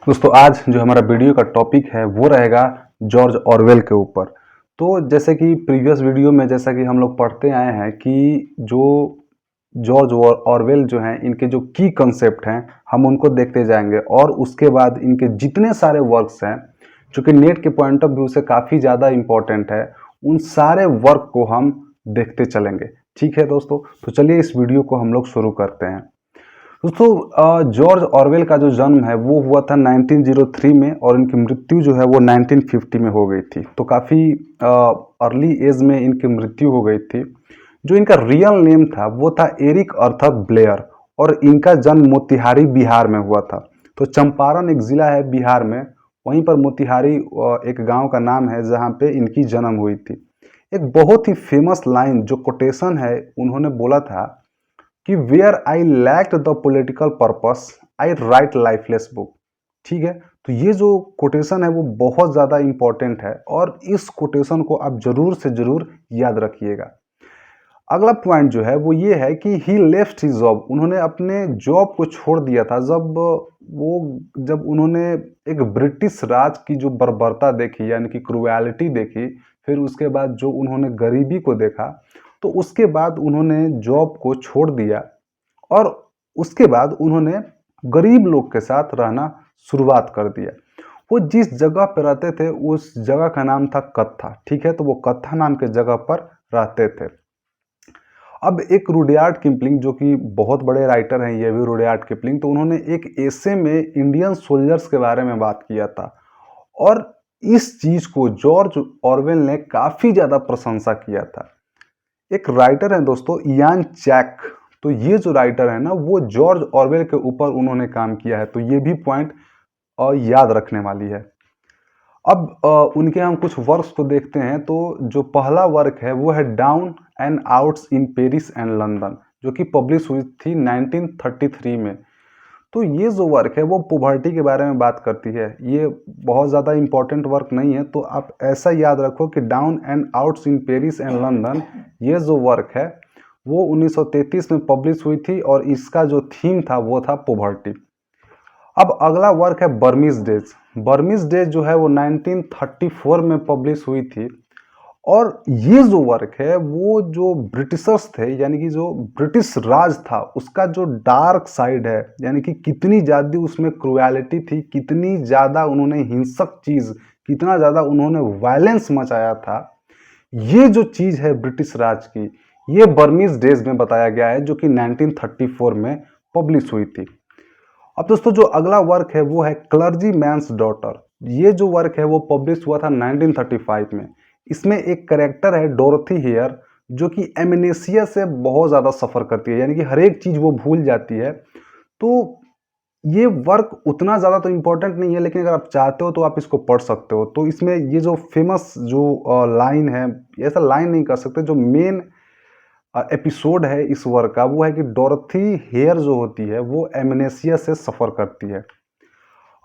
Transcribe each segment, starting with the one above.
दोस्तों आज जो हमारा वीडियो का टॉपिक है वो रहेगा जॉर्ज ऑरवेल के ऊपर। तो जैसे कि प्रीवियस वीडियो में जैसा कि हम लोग पढ़ते आए हैं कि जो जॉर्ज ऑरवेल जो हैं इनके जो की कंसेप्ट हैं हम उनको देखते जाएंगे और उसके बाद इनके जितने सारे वर्क्स हैं जो कि नेट के पॉइंट ऑफ व्यू से काफ़ी ज़्यादा इम्पोर्टेंट है उन सारे वर्क को हम देखते चलेंगे। ठीक है दोस्तों, तो चलिए इस वीडियो को हम लोग शुरू करते हैं। दोस्तों जॉर्ज ऑरवेल का जो जन्म है वो हुआ था 1903 में और इनकी मृत्यु जो है वो 1950 में हो गई थी। तो काफ़ी अर्ली एज में इनकी मृत्यु हो गई थी। जो इनका रियल नेम था वो था एरिक अर्थर ब्लेयर और इनका जन्म मोतिहारी बिहार में हुआ था। तो चंपारण एक ज़िला है बिहार में, वहीं पर मोतिहारी एक गांव का नाम है जहां पे इनकी जन्म हुई थी। एक बहुत ही फेमस लाइन जो कोटेशन है उन्होंने बोला था कि where I lacked the political purpose I wrote lifeless book. ठीक है, तो ये जो कोटेशन है वो बहुत ज़्यादा इंपॉर्टेंट है और इस कोटेशन को आप जरूर से जरूर याद रखिएगा। अगला पॉइंट जो है वो ये है कि ही लेफ्ट हिज जॉब, उन्होंने अपने जॉब को छोड़ दिया था जब उन्होंने एक ब्रिटिश राज की जो बर्बरता देखी यानी कि क्रूएलिटी देखी, फिर उसके बाद जो उन्होंने गरीबी को देखा, तो उसके बाद उन्होंने जॉब को छोड़ दिया और उसके बाद उन्होंने गरीब लोग के साथ रहना शुरुआत कर दिया। वो जिस जगह पर रहते थे उस जगह का नाम था कत्था। ठीक है, तो वो कत्था नाम के जगह पर रहते थे। अब एक रुडयार्ड किपलिंग जो कि बहुत बड़े राइटर हैं ये भी रुडयार्ड किपलिंग, तो उन्होंने एक एसे में इंडियन सोल्जर्स के बारे में बात किया था और इस चीज को जॉर्ज ऑरवेल ने काफी ज्यादा प्रशंसा किया था। एक राइटर है दोस्तों इयान चैक, तो ये जो राइटर है ना वो जॉर्ज ऑरवेल के ऊपर उन्होंने काम किया है, तो ये भी पॉइंट याद रखने वाली है। अब उनके हम कुछ वर्क्स को देखते हैं। तो जो पहला वर्क है वो है down and outs in Paris and London, जो कि पब्लिश हुई थी 1933 में। तो ये जो वर्क है वो पोवर्टी के बारे में बात करती है। ये बहुत ज़्यादा इंपॉर्टेंट वर्क नहीं है, तो आप ऐसा याद रखो कि down and outs in Paris and London ये जो वर्क है वो 1933 में पब्लिश हुई थी और इसका जो थीम था वो था पोवर्टी। अब अगला वर्क है बर्मीज डेज। बर्मीज डेज जो है वो 1934 में पब्लिश हुई थी और ये जो वर्क है वो जो ब्रिटिशर्स थे यानी कि जो ब्रिटिश राज था उसका जो डार्क साइड है, यानी कि कितनी ज़्यादा उसमें क्रूएलिटी थी, कितनी ज़्यादा उन्होंने हिंसक चीज़, कितना ज़्यादा उन्होंने वायलेंस मचाया था, ये जो चीज़ है ब्रिटिश राज की, ये बर्मीज डेज में बताया गया है जो कि 1934 में पब्लिश हुई थी। अब दोस्तों जो अगला वर्क है वो है क्लर्जी मैन्स डॉटर। ये जो वर्क है वो पब्लिश हुआ था 1935 में। इसमें एक करेक्टर है डोरथी हेयर जो कि एमनेसिया से बहुत ज़्यादा सफ़र करती है, यानी कि हर एक चीज़ वो भूल जाती है। तो ये वर्क उतना ज़्यादा तो इम्पोर्टेंट नहीं है, लेकिन अगर आप चाहते हो तो आप इसको पढ़ सकते हो। तो इसमें ये जो फेमस जो लाइन है, ऐसा लाइन नहीं कर सकते, जो मेन एपिसोड है इस वर्क का वो है कि डोरथी हेयर जो होती है वो एमनेसिया से सफ़र करती है।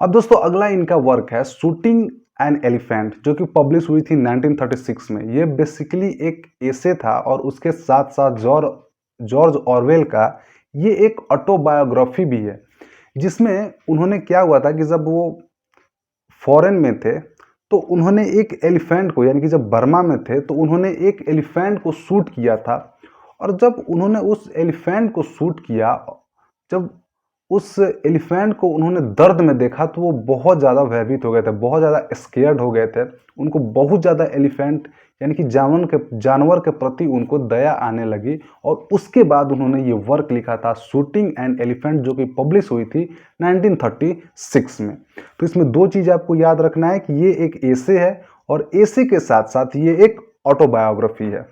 अब दोस्तों अगला इनका वर्क है शूटिंग एन एलिफेंट जो कि पब्लिश हुई थी 1936 में। ये बेसिकली एक एसे था और उसके साथ साथ जॉर्ज ऑरवेल का ये एक ऑटोबायोग्राफी भी है, जिसमें उन्होंने क्या हुआ था कि जब वो फॉरेन में थे तो उन्होंने एक एलिफेंट को, यानी कि जब बर्मा में थे तो उन्होंने एक एलिफेंट को शूट किया था और जब उन्होंने उस एलिफेंट को शूट किया, जब उस एलिफेंट को उन्होंने दर्द में देखा तो वो बहुत ज़्यादा भयभीत हो गए थे, बहुत ज़्यादा स्केयर्ड हो गए थे। उनको बहुत ज़्यादा एलिफेंट यानी कि जानवर के प्रति उनको दया आने लगी और उसके बाद उन्होंने ये वर्क लिखा था शूटिंग एन एलिफेंट जो कि पब्लिश हुई थी 1936 में। तो इसमें दो चीज़ आपको याद रखना है कि ये एक एसे है और एसे के साथ साथ ये एक ऑटोबायोग्राफी है।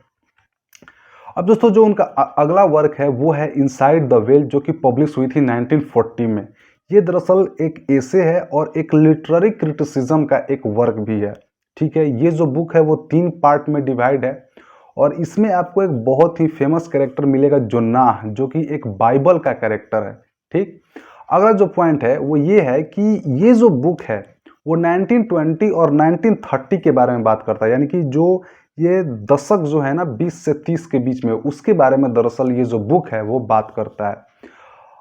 अब दोस्तों जो उनका अगला वर्क है वो है इनसाइड द वेल जो कि पब्लिश हुई थी 1940 में। ये दरअसल एक एसे है और एक लिटरेरी क्रिटिसिज्म का एक वर्क भी है। ठीक है, ये जो बुक है वो 3 पार्ट में डिवाइड है और इसमें आपको एक बहुत ही फेमस कैरेक्टर मिलेगा जोनाह, जो कि एक बाइबल का कैरेक्टर है। ठीक, अगला जो पॉइंट है वो ये है कि ये जो बुक है वो 1920 और 1930 के बारे में बात करता है, यानी कि जो ये दशक जो है ना 20 से 30 के बीच में, उसके बारे में दरअसल ये जो बुक है वो बात करता है।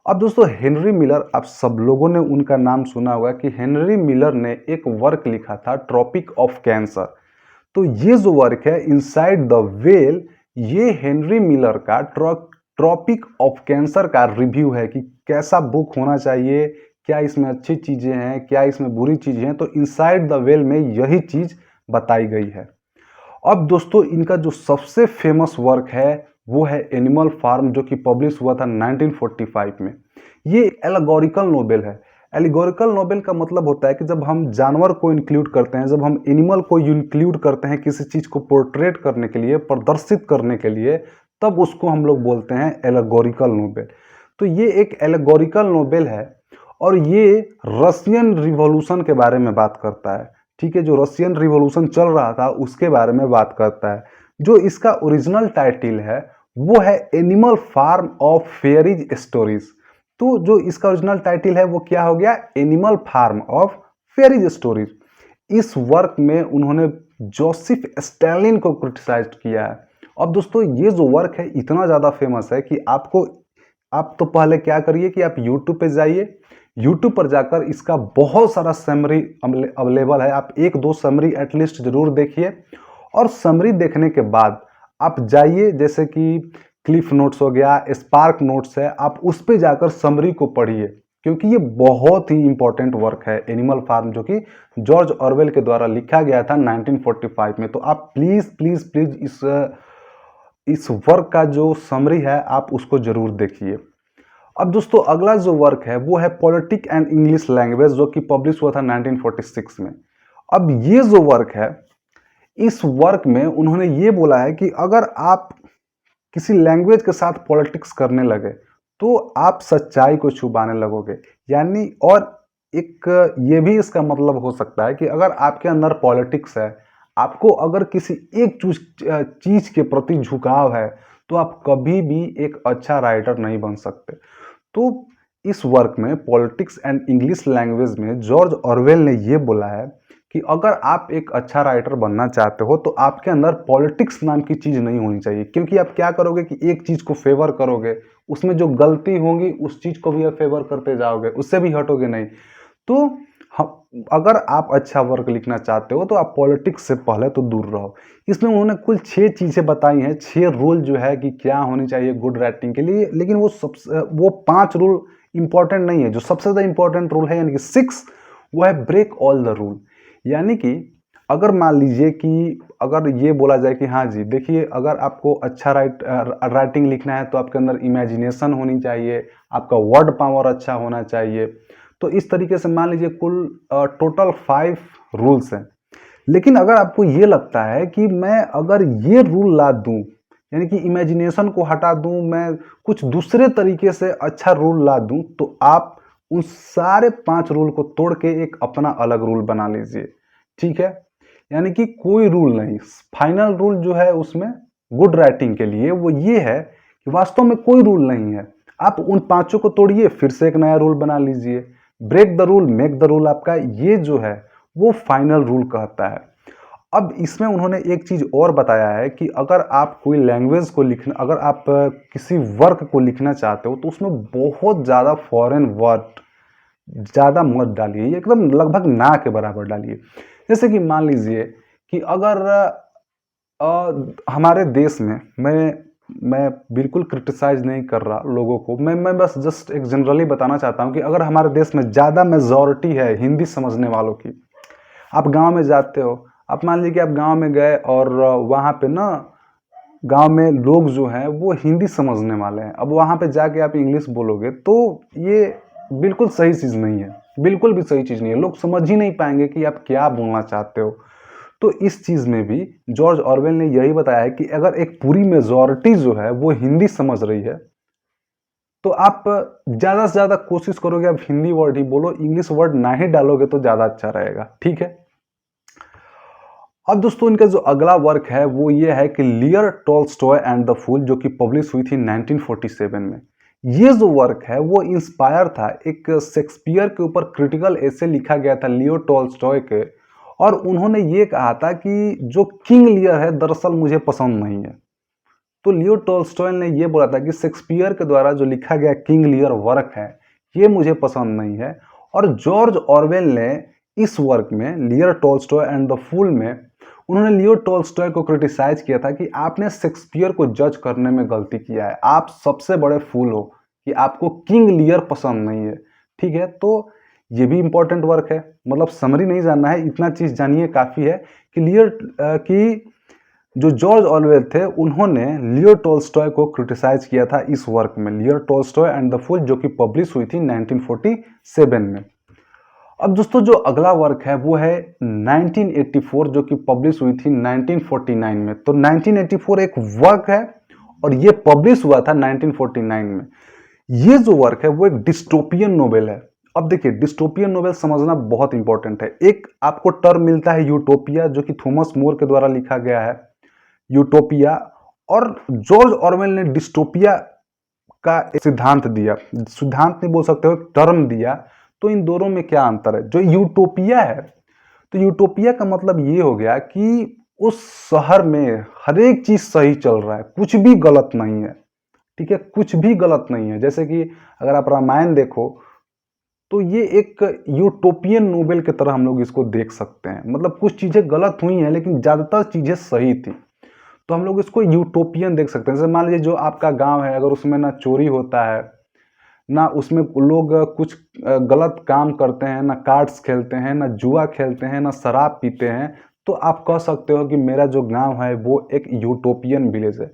अब दोस्तों हेनरी मिलर, आप सब लोगों ने उनका नाम सुना होगा कि हेनरी मिलर ने एक वर्क लिखा था ट्रॉपिक ऑफ कैंसर। तो ये जो वर्क है इनसाइड द वेल, ये हेनरी मिलर का ट्रॉपिक ऑफ कैंसर का रिव्यू है कि कैसा बुक होना चाहिए, क्या इसमें अच्छी चीजें हैं, क्या इसमें बुरी चीजें हैं। तो इनसाइड द वेल में यही चीज बताई गई है। अब दोस्तों इनका जो सबसे फेमस वर्क है वो है एनिमल फार्म, जो कि पब्लिश हुआ था 1945 में। ये एल्गोरिकल नोवेल है। एल्गोरिकल नोवेल का मतलब होता है कि जब हम जानवर को इंक्लूड करते हैं, जब हम एनिमल को इंक्लूड करते हैं किसी चीज को पोर्ट्रेट करने के लिए, प्रदर्शित करने के लिए, तब उसको हम लोग बोलते हैं एल्गोरिकल नोवेल। तो ये एक एल्गोरिकल नोवेल है और ये रशियन रिवॉल्यूशन के बारे में बात करता है। ठीक है, जो रशियन रिवॉल्यूशन चल रहा था उसके बारे में बात करता है। जो इसका ओरिजिनल टाइटल है वो है Animal Farm of fairies stories. तो जो इसका ओरिजिनल टाइटल है वो क्या हो गया, Animal Farm of fairies stories. इस वर्क में उन्होंने जोसेफ स्टैलिन को क्रिटिसाइज किया है। अब दोस्तों ये जो वर्क है इतना ज़्यादा फेमस है कि आप तो पहले क्या करिए कि आप YouTube पे जाइए, YouTube पर जाकर इसका बहुत सारा समरी अवेलेबल है। आप एक दो समरी एटलीस्ट जरूर देखिए, और समरी देखने के बाद आप जाइए, जैसे कि क्लिफ नोट्स हो गया, स्पार्क नोट्स है, आप उस पे जाकर समरी को पढ़िए, क्योंकि ये बहुत ही इंपॉर्टेंट वर्क है एनिमल फार्म, जो कि जॉर्ज ऑरवेल के द्वारा लिखा गया था 1945 में। तो आप प्लीज प्लीज प्लीज इस वर्क का जो समरी है आप उसको जरूर देखिए। अब दोस्तों अगला जो वर्क है वो है पॉलिटिक एंड इंग्लिश लैंग्वेज, जो कि पब्लिश हुआ था 1946 में। अब ये जो वर्क है, इस वर्क में उन्होंने ये बोला है कि अगर आप किसी लैंग्वेज के साथ पॉलिटिक्स करने लगे तो आप सच्चाई को छुपाने लगोगे। यानी और एक ये भी इसका मतलब हो सकता है कि अगर आपके अंदर पॉलिटिक्स है, आपको अगर किसी एक चीज के प्रति झुकाव है, तो आप कभी भी एक अच्छा राइटर नहीं बन सकते। तो इस वर्क में पॉलिटिक्स एंड इंग्लिश लैंग्वेज में जॉर्ज ऑरवेल ने ये बोला है कि अगर आप एक अच्छा राइटर बनना चाहते हो तो आपके अंदर पॉलिटिक्स नाम की चीज नहीं होनी चाहिए। क्योंकि आप क्या करोगे कि एक चीज को फेवर करोगे, उसमें जो गलती होगी उस चीज को भी आप फेवर करते जाओगे, उससे भी हटोगे नहीं। तो अगर आप अच्छा वर्क लिखना चाहते हो तो आप पॉलिटिक्स से पहले तो दूर रहो। इसमें उन्होंने कुल 6 चीजें बताई हैं, 6 रूल जो है कि क्या होनी चाहिए गुड राइटिंग के लिए। लेकिन वो 5 रूल इंपॉर्टेंट नहीं है। जो सबसे ज्यादा इंपॉर्टेंट रूल है यानी कि 6, वो है ब्रेक ऑल द रूल। यानी कि अगर मान लीजिए कि अगर ये बोला जाए कि हाँ जी देखिए, अगर आपको अच्छा राइटिंग लिखना है तो आपके अंदर इमेजिनेशन होनी चाहिए, आपका वर्ड पावर अच्छा होना चाहिए। तो इस तरीके से मान लीजिए कुल टोटल 5 रूल्स हैं। लेकिन अगर आपको ये लगता है कि मैं अगर ये रूल ला दूं, यानी कि इमेजिनेशन को हटा दूं, मैं कुछ दूसरे तरीके से अच्छा रूल ला दूं, तो आप उन सारे 5 रूल को तोड़ के एक अपना अलग रूल बना लीजिए। ठीक है, यानी कि कोई रूल नहीं, फाइनल रूल जो है उसमें गुड राइटिंग के लिए वो ये है कि वास्तव में कोई रूल नहीं है। आप उन 5 को तोड़िए, फिर से एक नया रूल बना लीजिए। Break the rule make the rule, आपका ये जो है वो फाइनल रूल कहता है। अब इसमें उन्होंने एक चीज और बताया है कि अगर आप कोई लैंग्वेज को लिखना, अगर आप किसी वर्क को लिखना चाहते हो तो उसमें बहुत ज्यादा फॉरेन वर्ड ज्यादा मत डालिए, एकदम लगभग ना के बराबर डालिए। जैसे कि मान लीजिए कि अगर हमारे देश में, मैं बिल्कुल क्रिटिसाइज नहीं कर रहा लोगों को, मैं बस जस्ट एक जनरली बताना चाहता हूं कि अगर हमारे देश में ज़्यादा मेजॉरिटी है हिंदी समझने वालों की, आप गांव में जाते हो, आप मान लीजिए कि आप गांव में गए और वहाँ पे ना गांव में लोग जो हैं वो हिंदी समझने वाले हैं। अब वहाँ पे जाके आप इंग्लिश बोलोगे तो ये बिल्कुल सही चीज़ नहीं है, बिल्कुल भी सही चीज़ नहीं है। लोग समझ ही नहीं पाएंगे कि आप क्या बोलना चाहते हो। तो इस चीज में भी जॉर्ज ऑरवेल ने यही बताया है कि अगर एक पूरी मेजॉरिटी जो है वो हिंदी समझ रही है तो आप ज्यादा से ज्यादा कोशिश करोगे आप हिंदी वर्ड ही बोलो, इंग्लिश वर्ड ना ही डालोगे तो ज्यादा अच्छा रहेगा। ठीक है, अब दोस्तों इनका जो अगला वर्क है वो ये है कि Lear Tolstoy and the fool, जो कि पब्लिश हुई थी 1947 में। ये जो वर्क है वो इंस्पायर था एक शेक्सपियर के ऊपर क्रिटिकल एसे लिखा गया था लियो टॉल्स्टॉय के, और उन्होंने ये कहा था कि जो किंग लियर है दरअसल मुझे पसंद नहीं है। तो लियो टॉल्स्टॉय ने ये बोला था कि शेक्सपियर के द्वारा जो लिखा गया किंग लियर वर्क है ये मुझे पसंद नहीं है। और जॉर्ज ऑरवेल ने इस वर्क में Lear Tolstoy and the fool में उन्होंने लियो टॉल्स्टॉय को क्रिटिसाइज किया था कि आपने शेक्सपियर को जज करने में गलती किया है, आप सबसे बड़े फूल हो कि आपको किंग लियर पसंद नहीं है। ठीक है, तो ये भी इंपॉर्टेंट वर्क है, मतलब समरी नहीं जानना है, इतना चीज जानिए काफी है कि कि जो जॉर्ज ऑरवेल थे उन्होंने लियो टॉल्स्टॉय को क्रिटिसाइज किया था इस वर्क में, Leo Tolstoy and the fool, जो कि पब्लिश हुई थी 1947 में। अब दोस्तों जो अगला वर्क है वो है 1984, जो कि पब्लिश हुई थी 1949 में। तो 1984 एक वर्क है और ये पब्लिश हुआ था 1949 में। ये जो वर्क है वो एक डिस्टोपियन नोवेल है। अब देखिए, डिस्टोपियन नोवेल समझना बहुत इंपॉर्टेंट है। एक आपको टर्म मिलता है यूटोपिया, जो कि थॉमस मोर के द्वारा लिखा गया है यूटोपिया, और जॉर्ज ऑरवेल ने डिस्टोपिया का एक सिद्धांत दिया, सिद्धांत नहीं बोल सकते हो, टर्म दिया। तो इन दोनों में क्या अंतर है? जो यूटोपिया है, तो यूटोपिया का मतलब ये हो गया कि उस शहर में हर एक चीज सही चल रहा है, कुछ भी गलत नहीं है। ठीक है, कुछ भी गलत नहीं है। जैसे कि अगर आप रामायण देखो तो ये एक यूटोपियन नोवेल की तरह हम लोग इसको देख सकते हैं। मतलब कुछ चीजें गलत हुई हैं लेकिन ज्यादातर चीजें सही थी, तो हम लोग इसको यूटोपियन देख सकते हैं। जैसे मान लीजिए जो आपका गांव है, अगर उसमें ना चोरी होता है, ना उसमें लोग कुछ गलत काम करते हैं, ना कार्ड्स खेलते हैं, ना जुआ खेलते हैं, ना शराब पीते हैं, तो आप कह सकते हो कि मेरा जो गांव है वो एक यूटोपियन विलेज है।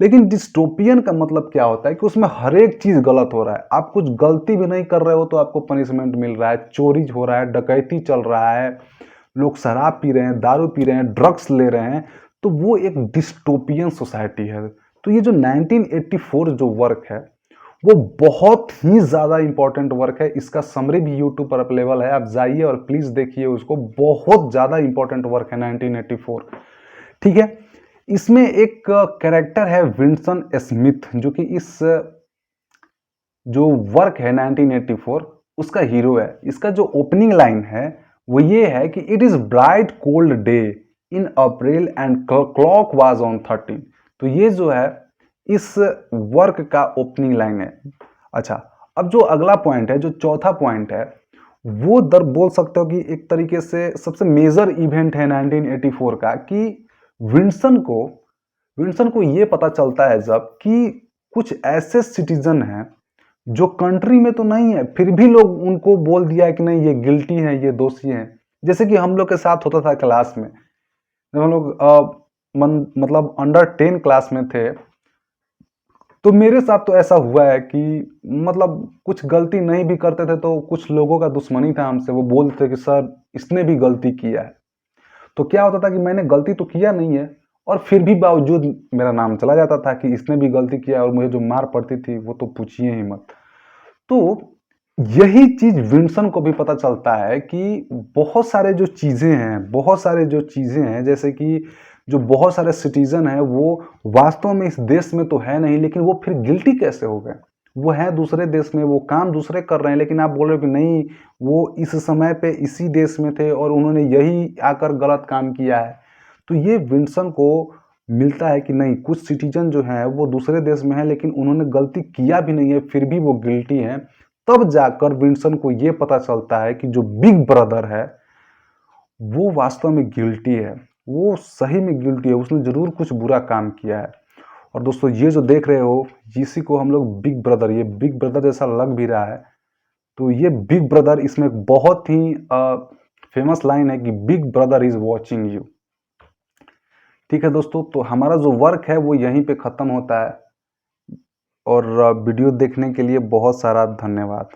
लेकिन डिस्टोपियन का मतलब क्या होता है कि उसमें हर एक चीज गलत हो रहा है, आप कुछ गलती भी नहीं कर रहे हो तो आपको पनिशमेंट मिल रहा है, चोरी हो रहा है, डकैती चल रहा है, लोग शराब पी रहे हैं, दारू पी रहे हैं, ड्रग्स ले रहे हैं, तो वो एक डिस्टोपियन सोसाइटी है। तो ये जो 1984 जो वर्क है वो बहुत ही ज्यादा इंपॉर्टेंट वर्क है। इसका समरी भी यूट्यूब पर अवेलेबल है, आप जाइए और प्लीज देखिए उसको, बहुत ज्यादा इंपॉर्टेंट वर्क है 1984। ठीक है, इसमें एक कैरेक्टर है विंसन स्मिथ, जो कि इस जो वर्क है 1984 उसका हीरो है। इसका जो ओपनिंग लाइन है वो ये है कि it is bright cold day in April and clock was on 13। तो ये जो है इस वर्क का ओपनिंग लाइन है। अच्छा, अब जो अगला पॉइंट है, जो चौथा पॉइंट है, वो दर बोल सकते हो कि एक तरीके से सबसे मेजर इवेंट है 1984 का, कि विंसन को ये पता चलता है जब कि कुछ ऐसे सिटीजन हैं जो कंट्री में तो नहीं है, फिर भी लोग उनको बोल दिया है कि नहीं ये गिल्टी है, ये दोषी है। जैसे कि हम लोग के साथ होता था क्लास में, जब हम लोग मतलब अंडर 10 क्लास में थे, तो मेरे साथ तो ऐसा हुआ है कि मतलब कुछ गलती नहीं भी करते थे तो कुछ लोगों का दुश्मनी था हमसे, वो बोलते थे कि सर इसने भी गलती किया है। तो क्या होता था कि मैंने गलती तो किया नहीं है और फिर भी बावजूद मेरा नाम चला जाता था कि इसने भी गलती किया, और मुझे जो मार पड़ती थी वो तो पूछिए ही मत। तो यही चीज विंसन को भी पता चलता है कि बहुत सारे जो चीजें हैं, जैसे कि जो बहुत सारे सिटीजन हैं वो वास्तव में इस देश में तो है नहीं, लेकिन वो फिर गिल्टी कैसे हो गए? वो है दूसरे देश में, वो काम दूसरे कर रहे हैं, लेकिन आप बोल रहे हो कि नहीं वो इस समय पे इसी देश में थे और उन्होंने यही आकर गलत काम किया है। तो ये विंसन को मिलता है कि नहीं, कुछ सिटीजन जो है वो दूसरे देश में है लेकिन उन्होंने गलती किया भी नहीं है, फिर भी वो गिल्टी है। तब जाकर विंसन को ये पता चलता है कि जो बिग ब्रदर है वो वास्तव में गिल्टी है, वो सही में गिल्टी है, उसने जरूर कुछ बुरा काम किया है। और दोस्तों ये जो देख रहे हो इसी को हम लोग बिग ब्रदर, ये बिग ब्रदर जैसा लग भी रहा है। तो ये बिग ब्रदर, इसमें बहुत ही फेमस लाइन है कि big brother is watching you. ठीक है दोस्तों, तो हमारा जो वर्क है वो यहीं पे खत्म होता है, और वीडियो देखने के लिए बहुत सारा धन्यवाद।